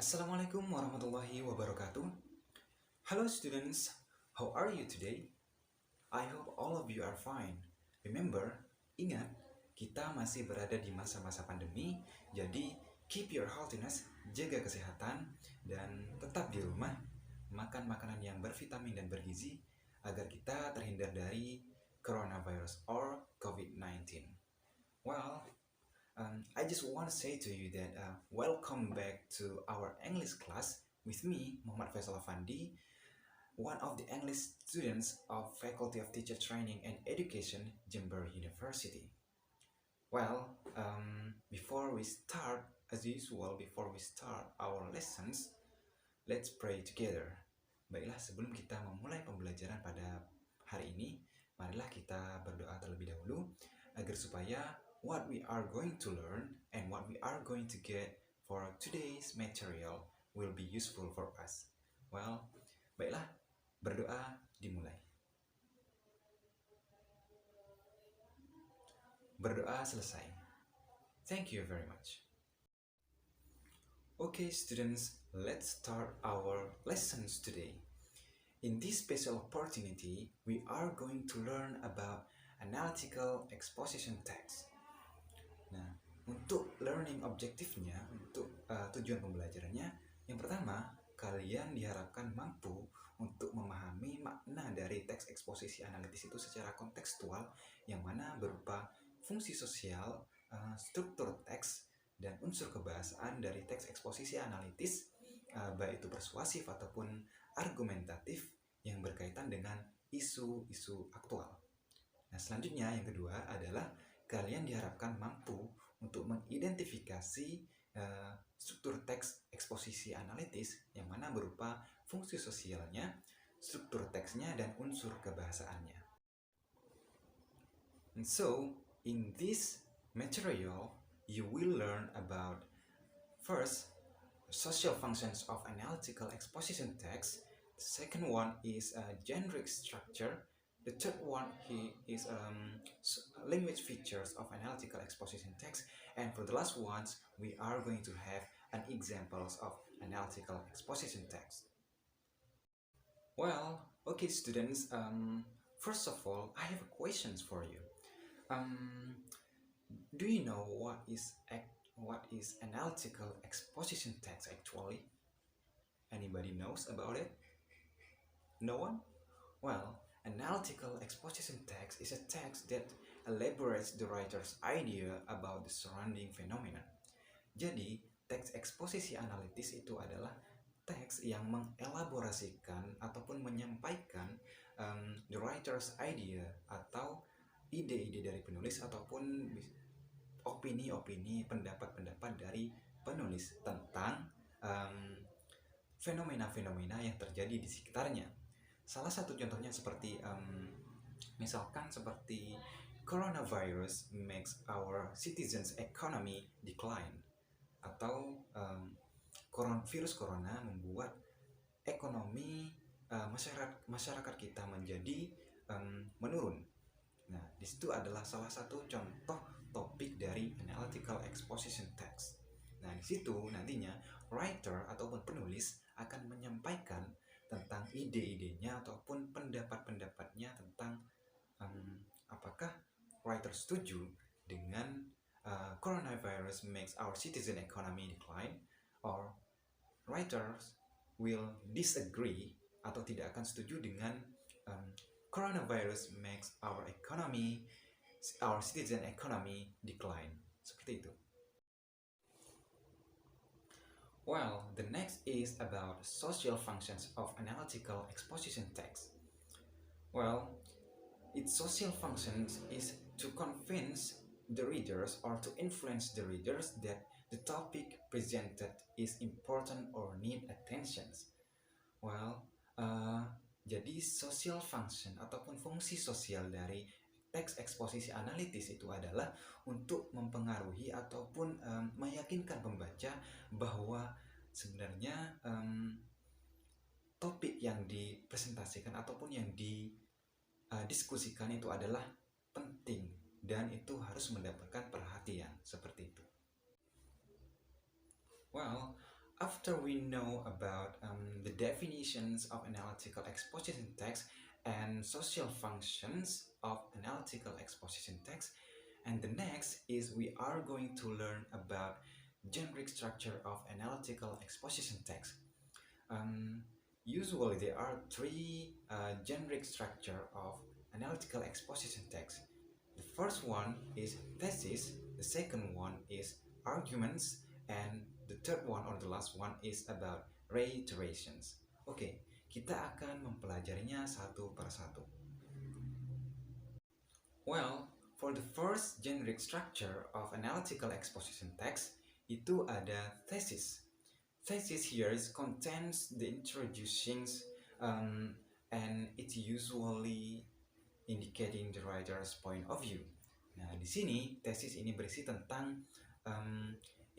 Assalamualaikum warahmatullahi wabarakatuh. Hello students, how are you today? I hope all of you are fine. Remember, ingat, kita masih berada di masa-masa pandemi, jadi keep your healthiness, jaga kesehatan, dan tetap di rumah, makan makanan yang bervitamin dan bergizi, agar kita terhindar dari coronavirus or COVID-19. Well, I just want to say to you that welcome back to our English class with me, Muhammad Faisol Afandi, one of the English students of Faculty of Teacher Training and Education, Jember University. Well, before we start, as usual, before we start our lessons, let's pray together. Baiklah, sebelum kita memulai pembelajaran pada hari ini, marilah kita berdoa terlebih dahulu agar supaya what we are going to learn and what we are going to get for today's material will be useful for us. Well, baiklah, berdoa dimulai. Berdoa selesai. Thank you very much. Okay, students, let's start our lessons today. In this special opportunity, we are going to learn about analytical exposition text. Nah, untuk learning objektifnya, untuk tujuan pembelajarannya, yang pertama, kalian diharapkan mampu untuk memahami makna dari teks eksposisi analitis itu secara kontekstual, yang mana berupa fungsi sosial, struktur teks, dan unsur kebahasaan dari teks eksposisi analitis, baik itu persuasif ataupun argumentatif yang berkaitan dengan isu-isu aktual. Nah, selanjutnya yang kedua adalah kalian diharapkan mampu untuk mengidentifikasi struktur teks eksposisi analitis yang mana berupa fungsi sosialnya, struktur teksnya, dan unsur kebahasaannya. And so, in this material, you will learn about first, social functions of analytical exposition text. The second one is generic structure. The third one is language features of analytical exposition text. And for the last ones, we are going to have an examples of analytical exposition text. Well, okay, students. First of all, I have questions for you. Do you know what is analytical exposition text actually? Anybody knows about it? No one? Well, analytical exposition text is a text that elaborates the writer's idea about the surrounding phenomenon. Jadi, teks eksposisi analitis itu adalah teks yang mengelaborasikan ataupun menyampaikan the writer's idea atau ide-ide dari penulis ataupun opini-opini, pendapat-pendapat dari penulis tentang fenomena-fenomena yang terjadi di sekitarnya. Salah satu contohnya seperti misalkan seperti coronavirus makes our citizens economy decline, atau virus corona membuat ekonomi masyarakat kita menjadi menurun. Nah, di situ adalah salah satu contoh topik dari analytical exposition text. Nah, di situ nantinya writer ataupun penulis akan menyampaikan tentang ide-idenya ataupun pendapat-pendapatnya tentang apakah writer setuju dengan coronavirus makes our citizen economy decline, or writers will disagree atau tidak akan setuju dengan coronavirus makes our citizen economy decline. Seperti itu. Well, the next is about social functions of analytical exposition text. Well, its social functions is to convince the readers or to influence the readers that the topic presented is important or need attention. Well, jadi social function ataupun fungsi sosial dari teks eksposisi analitis itu adalah untuk mempengaruhi ataupun meyakinkan pembaca bahwa sebenarnya topik yang dipresentasikan ataupun yang didiskusikan itu adalah penting dan itu harus mendapatkan perhatian, seperti itu. Well, After we know about the definitions of analytical exposition text and social functions of analytical exposition text, and the next is we are going to learn about generic structure of analytical exposition text. Um, Usually there are three generic structure of analytical exposition text. The first one is thesis, the second one is arguments, and the third one or the last one is about reiterations. Oke, kita akan mempelajarinya satu per satu. Well, for the first generic structure of analytical exposition text, itu ada thesis. Thesis here contains the introductions and it's usually indicating the writer's point of view. Nah, di sini tesis ini berisi tentang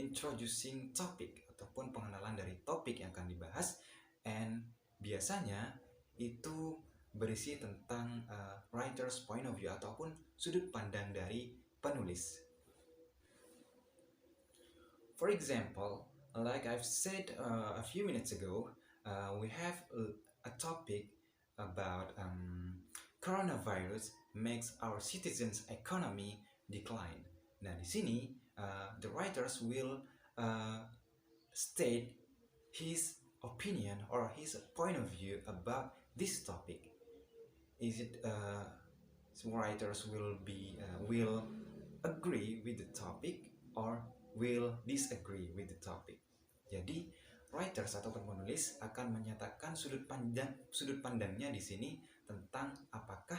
introducing topic ataupun pengenalan dari topik yang akan dibahas, and biasanya itu berisi tentang writer's point of view ataupun sudut pandang dari penulis. For example, like I've said a few minutes ago, we have a topic about coronavirus makes our citizens' economy decline. Nah, di sini the writers will state his opinion or his point of view about this topic. Is it writers will agree with the topic or will disagree with the topic. Jadi writers atau penulis akan menyatakan sudut pandangnya di sini tentang apakah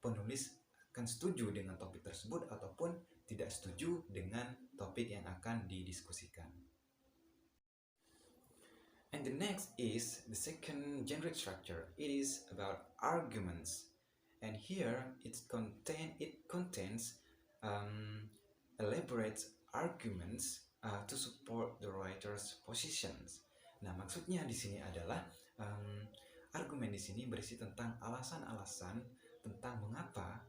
penulis akan setuju dengan topik tersebut ataupun tidak setuju dengan topik yang akan didiskusikan. And the next is the second generic structure. It is about arguments, and here it contains elaborate arguments to support the writer's positions. Nah, maksudnya di sini adalah argumen di sini berisi tentang alasan-alasan tentang mengapa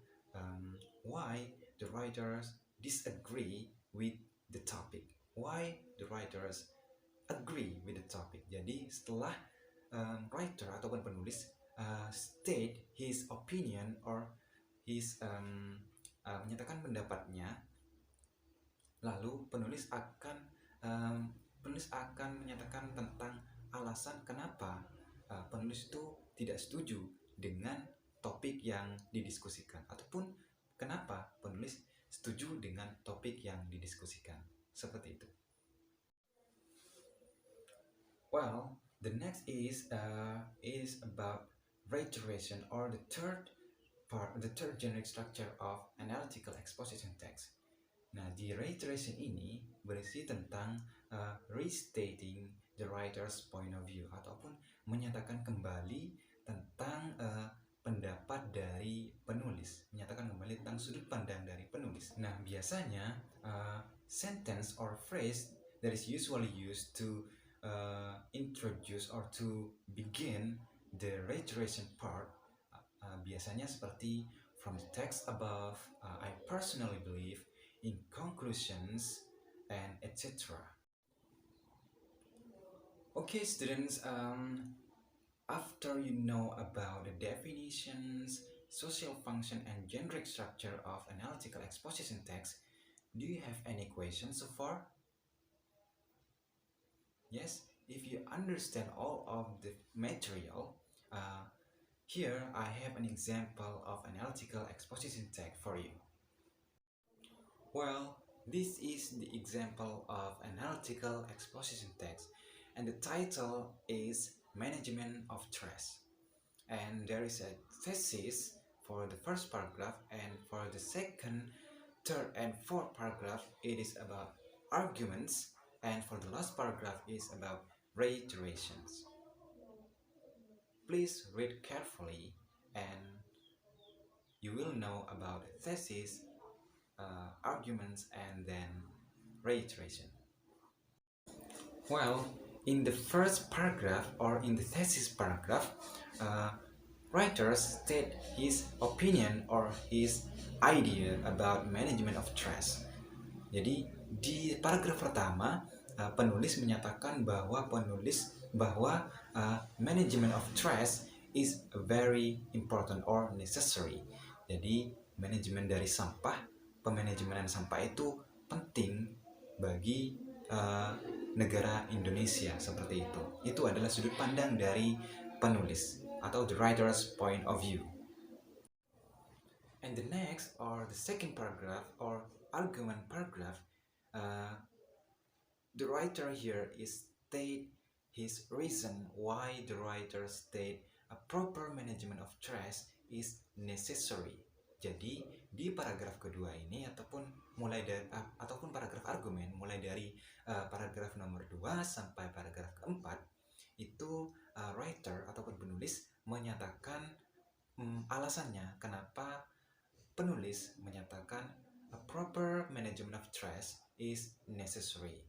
why the writers disagree with the topic, why the writers agree with the topic. Jadi setelah writer ataupun penulis state his opinion or his menyatakan pendapatnya, lalu penulis akan menyatakan tentang alasan kenapa penulis itu tidak setuju dengan topik yang didiskusikan ataupun kenapa penulis setuju dengan topik yang didiskusikan. Seperti itu. Well, the next is about reiteration or the third generic structure of analytical exposition text. Nah, di reiteration ini berisi tentang restating the writer's point of view ataupun menyatakan kembali tentang pendapat dari penulis, menyatakan kembali tentang sudut pandang dari penulis. Nah, biasanya sentence or phrase that is usually used to introduce or to begin the reiteration part biasanya seperti from the text above, I personally believe, in conclusions, and etc. Okay, students, after you know about the definitions, social function, and generic structure of analytical exposition text, do you have any questions so far? Yes, if you understand all of the material, here I have an example of analytical exposition text for you. Well, this is the example of analytical exposition text, and the title is Management of Trust. And there is a thesis for the first paragraph, and for the second, third, and fourth paragraph, it is about arguments, and for the last paragraph is about reiterations. Please read carefully and you will know about thesis, arguments, and then reiteration. Well, in the first paragraph or in the thesis paragraph, writers state his opinion or his idea about management of trust. Jadi di paragraf pertama penulis menyatakan bahwa management of trash is very important or necessary. Jadi manajemen dari sampah, pemanajemenan sampah itu penting bagi uh, negara Indonesia seperti itu. Itu adalah sudut pandang dari penulis atau the writer's point of view. And the next or the second paragraph or argument paragraph, uh, the writer here is state his reason why the writer state a proper management of trash is necessary. Jadi di paragraf kedua ini ataupun paragraf argumen mulai dari paragraf nomor 2 sampai paragraf keempat itu writer ataupun penulis menyatakan alasannya kenapa penulis menyatakan a proper management of trash is necessary.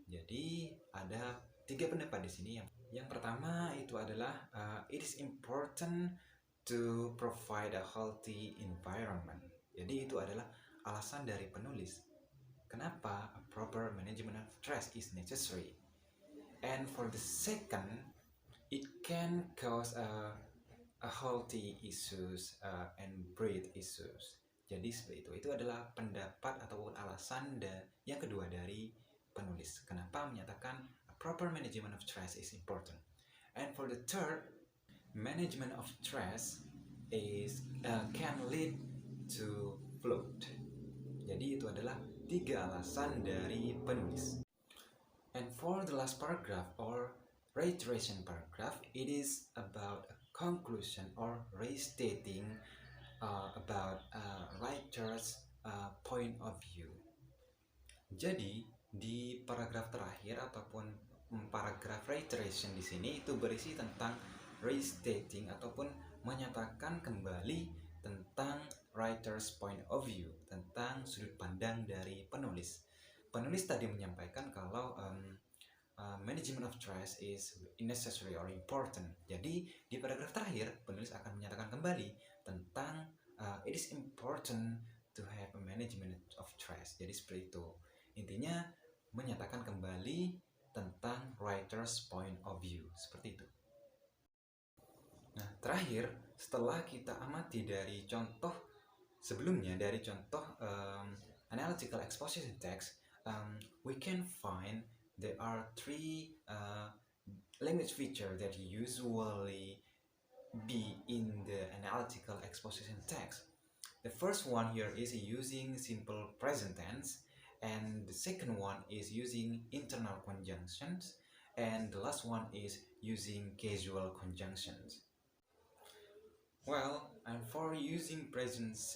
Jadi ada 3 pendapat di sini. Yang pertama itu adalah it is important to provide a healthy environment. Jadi itu adalah alasan dari penulis kenapa a proper management of trash is necessary. And for the second, it can cause a healthy issues and breed issues. Jadi seperti itu. Itu adalah pendapat ataupun alasan yang kedua dari penulis. Kenapa menyatakan a proper management of trash is important. And for the third, management of trash can lead to flood. Jadi itu adalah 3 alasan dari penulis. And for the last paragraph or reiteration paragraph, it is about a conclusion or restating about writer's point of view. Jadi di paragraf terakhir ataupun paragraf reiteration di sini itu berisi tentang restating ataupun menyatakan kembali tentang writer's point of view, tentang sudut pandang dari penulis. Penulis tadi menyampaikan kalau management of trash is necessary or important. Jadi di paragraf terakhir penulis akan menyatakan kembali tentang it is important to have a management of trash. Jadi seperti itu. Intinya menyatakan kembali tentang writer's point of view. Seperti itu. Nah, terakhir setelah kita amati dari contoh sebelumnya, dari contoh analytical exposition text, we can find there are 3 language features that usually be in the analytical exposition text. The first one here is using simple present tense, and the second one is using internal conjunctions, and the last one is using casual conjunctions. Well, and for using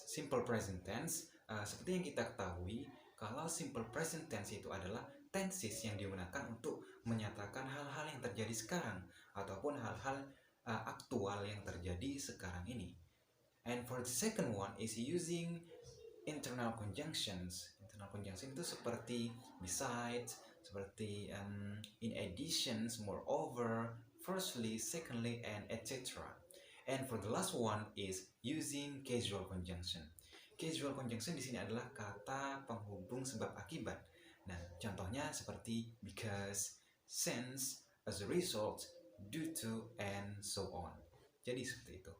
simple present tense, seperti yang kita ketahui, kalau simple present tense itu adalah tenses yang digunakan untuk menyatakan hal-hal yang terjadi sekarang ataupun hal-hal aktual yang terjadi sekarang ini. And for the second one is using internal conjunctions. Internal conjunction itu seperti besides, seperti in addition, moreover, firstly, secondly, and etc. And for the last one is using casual conjunction. Casual conjunction di sini adalah kata penghubung sebab akibat. Nah, contohnya seperti because, since, as a result, due to, and so on. Jadi seperti itu.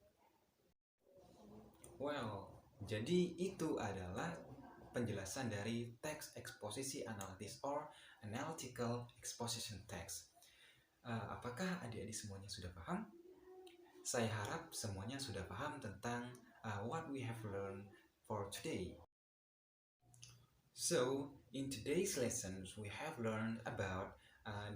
Well, jadi itu adalah penjelasan dari teks eksposisi analitis or analytical exposition text. Apakah adik-adik semuanya sudah paham? Saya harap semuanya sudah paham tentang what we have learned for today. So, in today's lessons, we have learned about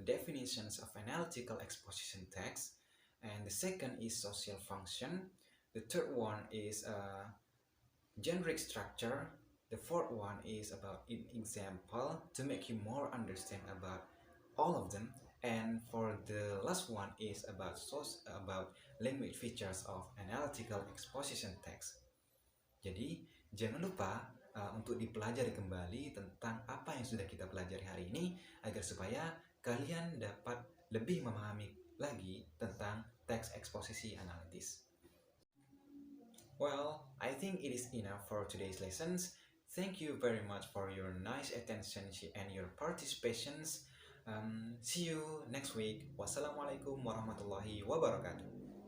definitions of analytical exposition text, and the second is social function. The third one is generic structure. The fourth one is about an example to make you more understand about all of them. And for the last one is about language features of analytical exposition text. Jadi jangan lupa untuk dipelajari kembali tentang apa yang sudah kita pelajari hari ini agar supaya kalian dapat lebih memahami lagi tentang teks eksposisi analitis. Well, I think it is enough for today's lessons. Thank you very much for your nice attention and your participations. See you next week. Wassalamualaikum warahmatullahi wabarakatuh.